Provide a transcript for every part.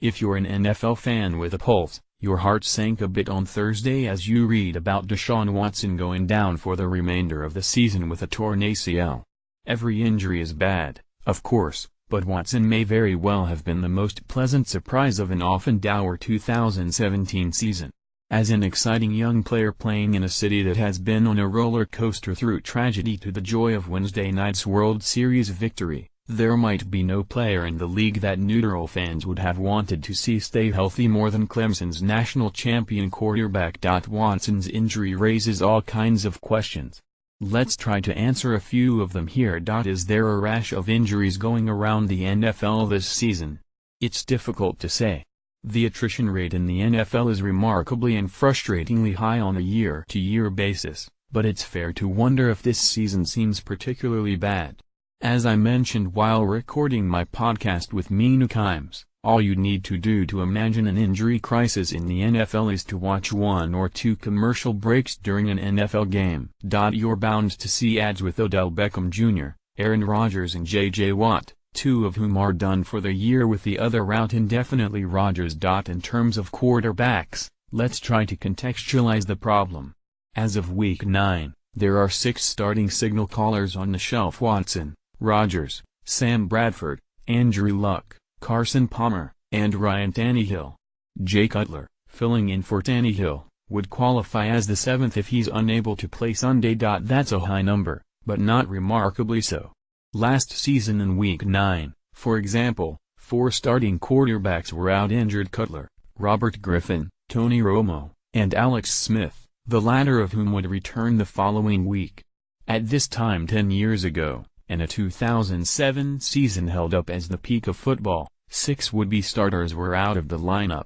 If you're an NFL fan with a pulse, your heart sank a bit on Thursday as you read about Deshaun Watson going down for the remainder of the season with a torn ACL. Every injury is bad, of course, but Watson may very well have been the most pleasant surprise of an often dour 2017 season. As an exciting young player playing in a city that has been on a roller coaster through tragedy to the joy of Wednesday night's World Series victory, there might be no player in the league that neutral fans would have wanted to see stay healthy more than Clemson's national champion quarterback. Watson's injury raises all kinds of questions. Let's try to answer a few of them here. Is there a rash of injuries going around the NFL this season? It's difficult to say. The attrition rate in the NFL is remarkably and frustratingly high on a year-to-year basis, but it's fair to wonder if this season seems particularly bad. As I mentioned while recording my podcast with Mina Kimes, all you need to do to imagine an injury crisis in the NFL is to watch one or two commercial breaks during an NFL game. You're bound to see ads with Odell Beckham Jr., Aaron Rodgers and J.J. Watt, two of whom are done for the year with the other out indefinitely. Rodgers. In terms of quarterbacks, let's try to contextualize the problem. As of Week 9, there are 6 starting signal callers on the shelf: Watson, Rodgers, Sam Bradford, Andrew Luck, Carson Palmer, and Ryan Tannehill. Jay Cutler, filling in for Tannehill, would qualify as the 7th if he's unable to play Sunday. That's a high number, but not remarkably so. Last season in Week 9, for example, 4 starting quarterbacks were out injured: Cutler, Robert Griffin, Tony Romo, and Alex Smith, the latter of whom would return the following week. At this time 10 years ago, and a 2007 season held up as the peak of football, 6 would-be starters were out of the lineup.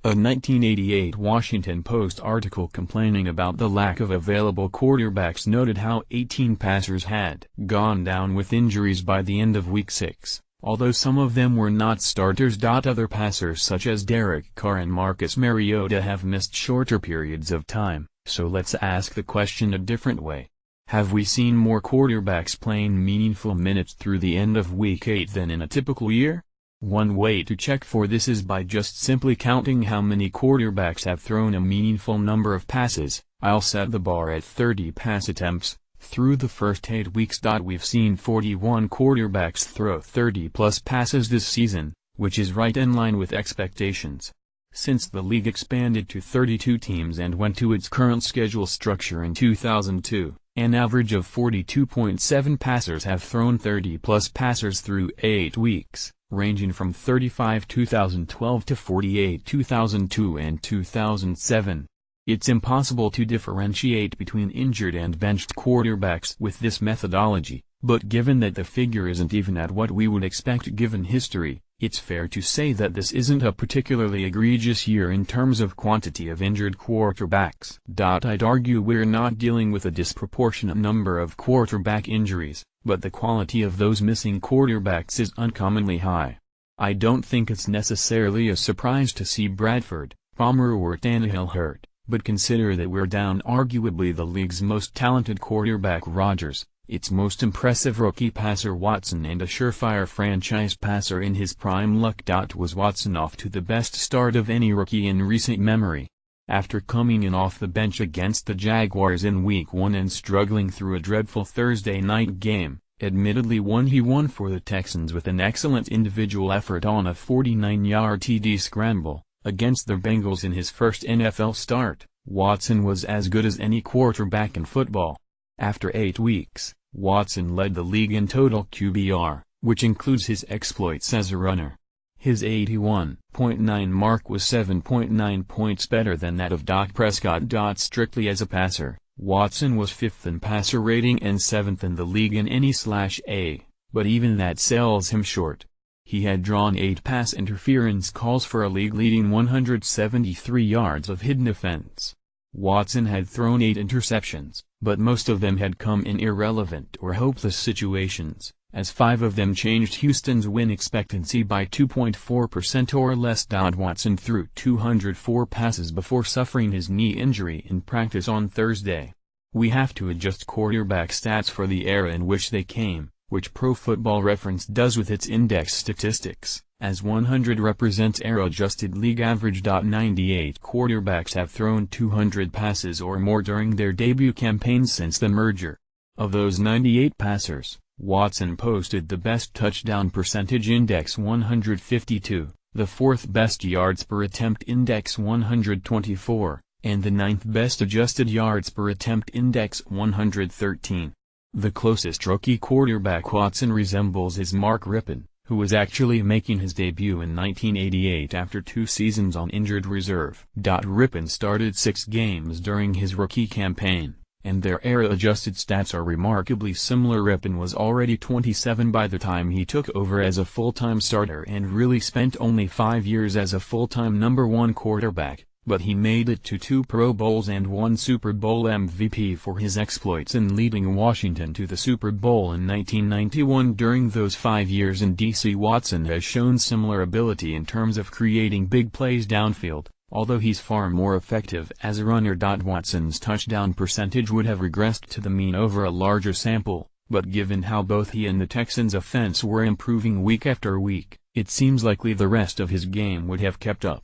A 1988 Washington Post article complaining about the lack of available quarterbacks noted how 18 passers had gone down with injuries by the end of Week 6, although some of them were not starters. Other passers such as Derek Carr and Marcus Mariota have missed shorter periods of time, so let's ask the question a different way. Have we seen more quarterbacks playing meaningful minutes through the end of Week 8 than in a typical year? One way to check for this is by just simply counting how many quarterbacks have thrown a meaningful number of passes. I'll set the bar at 30 pass attempts. Through the first 8 weeks, we've seen 41 quarterbacks throw 30-plus passes this season, which is right in line with expectations. Since the league expanded to 32 teams and went to its current schedule structure in 2002, an average of 42.7 passers have thrown 30-plus passers through 8 weeks, ranging from 35 2012 to 48 2002 and 2007. It's impossible to differentiate between injured and benched quarterbacks with this methodology, but given that the figure isn't even at what we would expect given history, it's fair to say that this isn't a particularly egregious year in terms of quantity of injured quarterbacks. I'd argue we're not dealing with a disproportionate number of quarterback injuries, but the quality of those missing quarterbacks is uncommonly high. I don't think it's necessarily a surprise to see Bradford, Palmer or Tannehill hurt, but consider that we're down arguably the league's most talented quarterback Rodgers, its most impressive rookie passer Watson, and a surefire franchise passer in his prime. Luck. Was Watson off to the best start of any rookie in recent memory? After coming in off the bench against the Jaguars in Week 1 and struggling through a dreadful Thursday night game, admittedly one he won for the Texans with an excellent individual effort on a 49-yard TD scramble, against the Bengals in his first NFL start, Watson was as good as any quarterback in football. After 8 weeks, Watson led the league in total QBR, which includes his exploits as a runner. His 81.9 mark was 7.9 points better than that of Dak Prescott. Strictly as a passer, Watson was 5th in passer rating and 7th in the league in any/A, but even that sells him short. He had drawn 8 pass interference calls for a league-leading 173 yards of hidden offense. Watson had thrown 8 interceptions, but most of them had come in irrelevant or hopeless situations, as 5 of them changed Houston's win expectancy by 2.4% or less. Watson threw 204 passes before suffering his knee injury in practice on Thursday. We have to adjust quarterback stats for the era in which they came, which Pro Football Reference does with its index statistics, as 100 represents error-adjusted league average. 98 quarterbacks have thrown 200 passes or more during their debut campaigns since the merger. Of those 98 passers, Watson posted the best touchdown percentage index 152, the fourth best yards per attempt index 124, and the ninth best adjusted yards per attempt index 113. The closest rookie quarterback Watson resembles is Mark Rypien, who was actually making his debut in 1988 after 2 seasons on injured reserve. Rypien started 6 games during his rookie campaign, and their era-adjusted stats are remarkably similar. Rypien was already 27 by the time he took over as a full-time starter and really spent only 5 years as a full-time number 1 quarterback, but he made it to 2 Pro Bowls and 1 Super Bowl MVP for his exploits in leading Washington to the Super Bowl in 1991. During those 5 years in D.C., Watson has shown similar ability in terms of creating big plays downfield, although he's far more effective as a runner. Watson's touchdown percentage would have regressed to the mean over a larger sample, but given how both he and the Texans' offense were improving week after week, it seems likely the rest of his game would have kept up.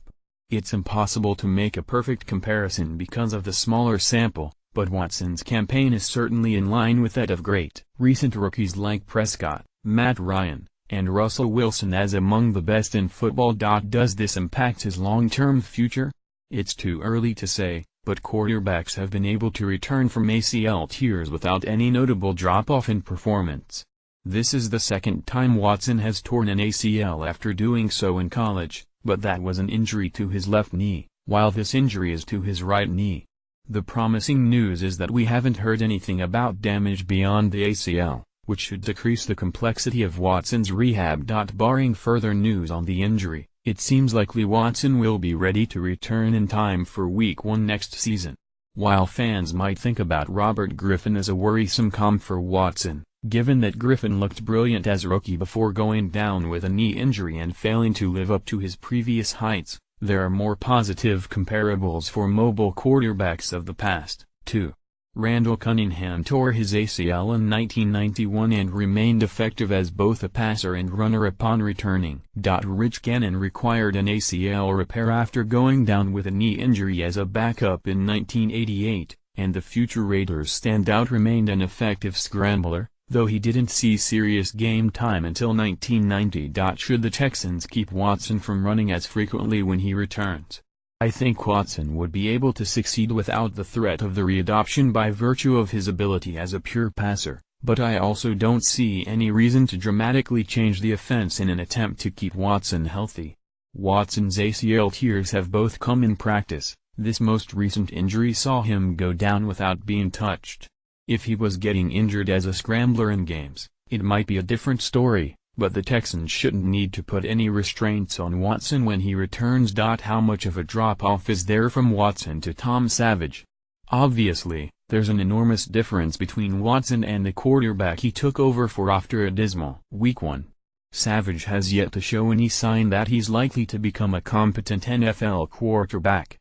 It's impossible to make a perfect comparison because of the smaller sample, but Watson's campaign is certainly in line with that of great recent rookies like Prescott, Matt Ryan, and Russell Wilson as among the best in football. Does this impact his long-term future? It's too early to say, but quarterbacks have been able to return from ACL tears without any notable drop-off in performance. This is the second time Watson has torn an ACL after doing so in college, but that was an injury to his left knee, while this injury is to his right knee. The promising news is that we haven't heard anything about damage beyond the ACL, which should decrease the complexity of Watson's rehab. Barring further news on the injury, it seems likely Watson will be ready to return in time for Week 1 next season. While fans might think about Robert Griffin as a worrisome comp for Watson, given that Griffin looked brilliant as a rookie before going down with a knee injury and failing to live up to his previous heights, there are more positive comparables for mobile quarterbacks of the past, too. Randall Cunningham tore his ACL in 1991 and remained effective as both a passer and runner upon returning. Rich Gannon required an ACL repair after going down with a knee injury as a backup in 1988, and the future Raiders standout remained an effective scrambler, though he didn't see serious game time until 1990. Should the Texans keep Watson from running as frequently when he returns? I think Watson would be able to succeed without the threat of the readoption by virtue of his ability as a pure passer, but I also don't see any reason to dramatically change the offense in an attempt to keep Watson healthy. Watson's ACL tears have both come in practice. This most recent injury saw him go down without being touched. If he was getting injured as a scrambler in games, it might be a different story, but the Texans shouldn't need to put any restraints on Watson when he returns. How much of a drop-off is there from Watson to Tom Savage? Obviously, there's an enormous difference between Watson and the quarterback he took over for after a dismal Week 1. Savage has yet to show any sign that he's likely to become a competent NFL quarterback.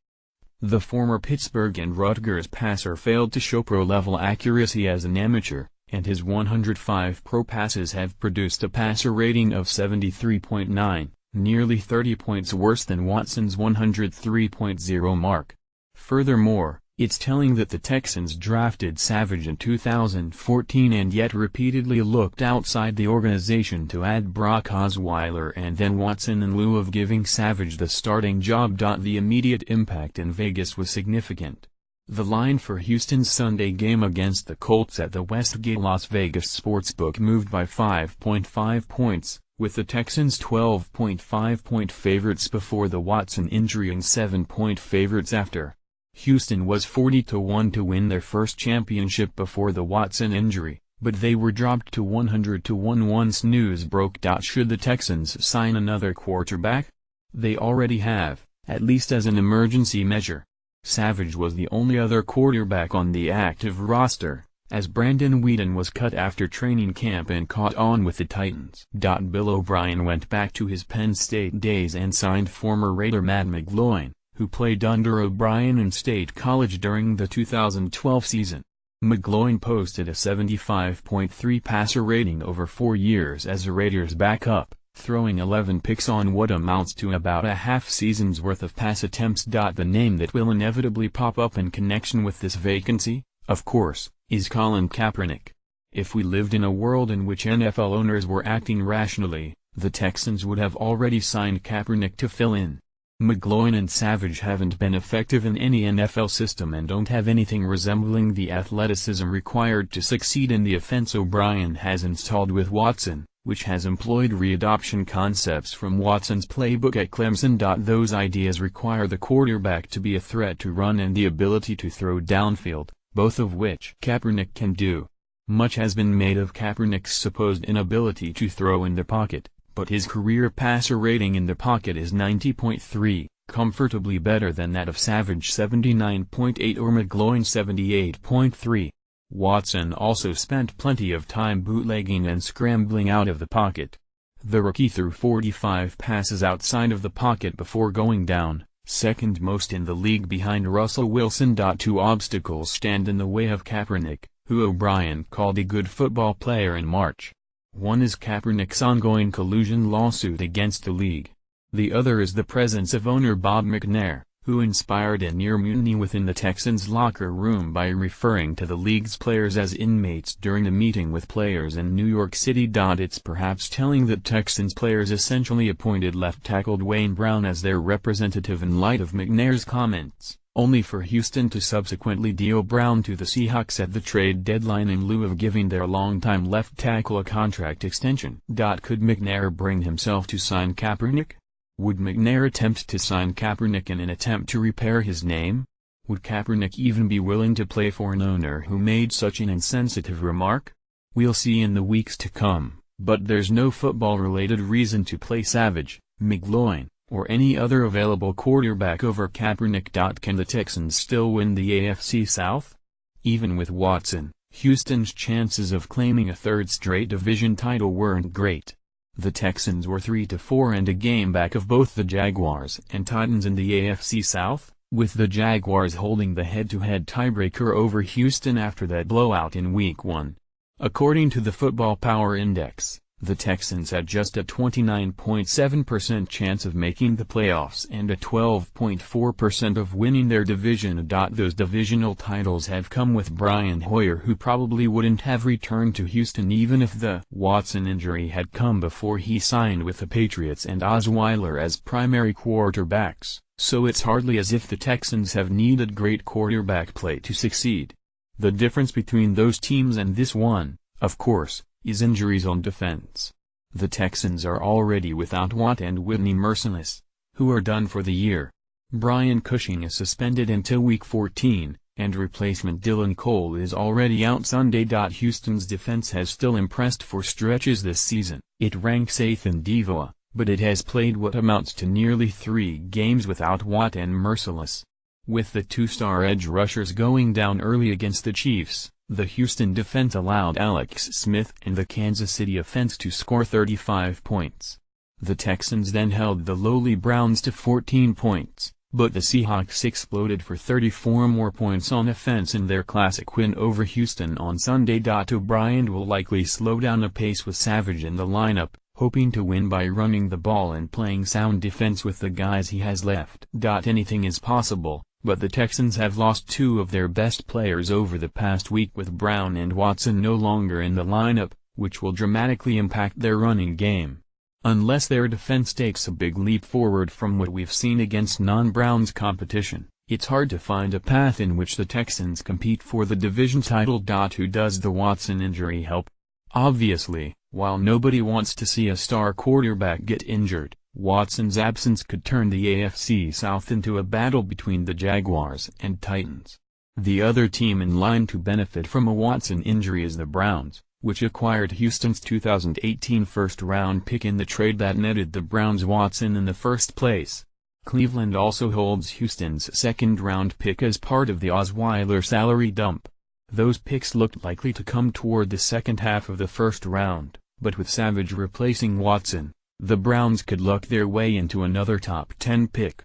The former Pittsburgh and Rutgers passer failed to show pro-level accuracy as an amateur, and his 105 pro passes have produced a passer rating of 73.9, nearly 30 points worse than Watson's 103.0 mark. Furthermore, it's telling that the Texans drafted Savage in 2014 and yet repeatedly looked outside the organization to add Brock Osweiler and then Watson in lieu of giving Savage the starting job. The immediate impact in Vegas was significant. The line for Houston's Sunday game against the Colts at the Westgate Las Vegas Sportsbook moved by 5.5 points, with the Texans 12.5-point favorites before the Watson injury and 7-point favorites after. Houston was 40-1 to win their first championship before the Watson injury, but they were dropped to 100-1 once news broke. Should the Texans sign another quarterback? They already have, at least as an emergency measure. Savage was the only other quarterback on the active roster, as Brandon Weeden was cut after training camp and caught on with the Titans. Bill O'Brien went back to his Penn State days and signed former Raider Matt McGloin, who played under O'Brien in State College during the 2012 season. McGloin posted a 75.3 passer rating over 4 years as a Raiders backup, throwing 11 picks on what amounts to about a half season's worth of pass attempts. The name that will inevitably pop up in connection with this vacancy, of course, is Colin Kaepernick. If we lived in a world in which NFL owners were acting rationally, the Texans would have already signed Kaepernick to fill in. McGloin and Savage haven't been effective in any NFL system and don't have anything resembling the athleticism required to succeed in the offense O'Brien has installed with Watson, which has employed readoption concepts from Watson's playbook at Clemson. Those ideas require the quarterback to be a threat to run and the ability to throw downfield, both of which Kaepernick can do. Much has been made of Kaepernick's supposed inability to throw in the pocket, but his career passer rating in the pocket is 90.3, comfortably better than that of Savage 79.8 or McGloin 78.3. Watson also spent plenty of time bootlegging and scrambling out of the pocket. The rookie threw 45 passes outside of the pocket before going down, second most in the league behind Russell Wilson. Two obstacles stand in the way of Kaepernick, who O'Brien called a good football player in March. One is Kaepernick's ongoing collusion lawsuit against the league. The other is the presence of owner Bob McNair, who inspired a near mutiny within the Texans' locker room by referring to the league's players as inmates during a meeting with players in New York City. It's perhaps telling that Texans players essentially appointed left tackle Dwayne Brown as their representative in light of McNair's comments, only for Houston to subsequently deal Brown to the Seahawks at the trade deadline in lieu of giving their longtime left tackle a contract extension. Could McNair bring himself to sign Kaepernick? Would McNair attempt to sign Kaepernick in an attempt to repair his name? Would Kaepernick even be willing to play for an owner who made such an insensitive remark? We'll see in the weeks to come, but there's no football-related reason to play Savage, McGloin, or any other available quarterback over Kaepernick. Can the Texans still win the AFC South? Even with Watson, Houston's chances of claiming a third straight division title weren't great. The Texans were 3-4 and a game back of both the Jaguars and Titans in the AFC South, with the Jaguars holding the head-to-head tiebreaker over Houston after that blowout in Week 1. According to the Football Power Index, the Texans had just a 29.7% chance of making the playoffs and a 12.4% of winning their division. Those divisional titles have come with Brian Hoyer, who probably wouldn't have returned to Houston even if the Watson injury had come before he signed with the Patriots and Osweiler as primary quarterbacks, so it's hardly as if the Texans have needed great quarterback play to succeed. The difference between those teams and this one, of course, is injuries on defense. The Texans are already without Watt and Whitney Merciless, who are done for the year. Brian Cushing is suspended until Week 14, and replacement Dylan Cole is already out Sunday. Houston's defense has still impressed for stretches this season. It ranks 8th in DVOA, but it has played what amounts to nearly 3 games without Watt and Merciless. With the two-star edge rushers going down early against the Chiefs, the Houston defense allowed Alex Smith and the Kansas City offense to score 35 points. The Texans then held the lowly Browns to 14 points, but the Seahawks exploded for 34 more points on offense in their classic win over Houston on Sunday. O'Brien will likely slow down the pace with Savage in the lineup, hoping to win by running the ball and playing sound defense with the guys he has left. Anything is possible, but the Texans have lost 2 of their best players over the past week with Brown and Watson no longer in the lineup, which will dramatically impact their running game. Unless their defense takes a big leap forward from what we've seen against non-Browns competition, it's hard to find a path in which the Texans compete for the division title. Who does the Watson injury help? Obviously, while nobody wants to see a star quarterback get injured, Watson's absence could turn the AFC South into a battle between the Jaguars and Titans. The other team in line to benefit from a Watson injury is the Browns, which acquired Houston's 2018 first-round pick in the trade that netted the Browns Watson in the first place. Cleveland also holds Houston's second-round pick as part of the Osweiler salary dump. Those picks looked likely to come toward the second half of the first round, but with Savage replacing Watson, the Browns could luck their way into another top 10 pick.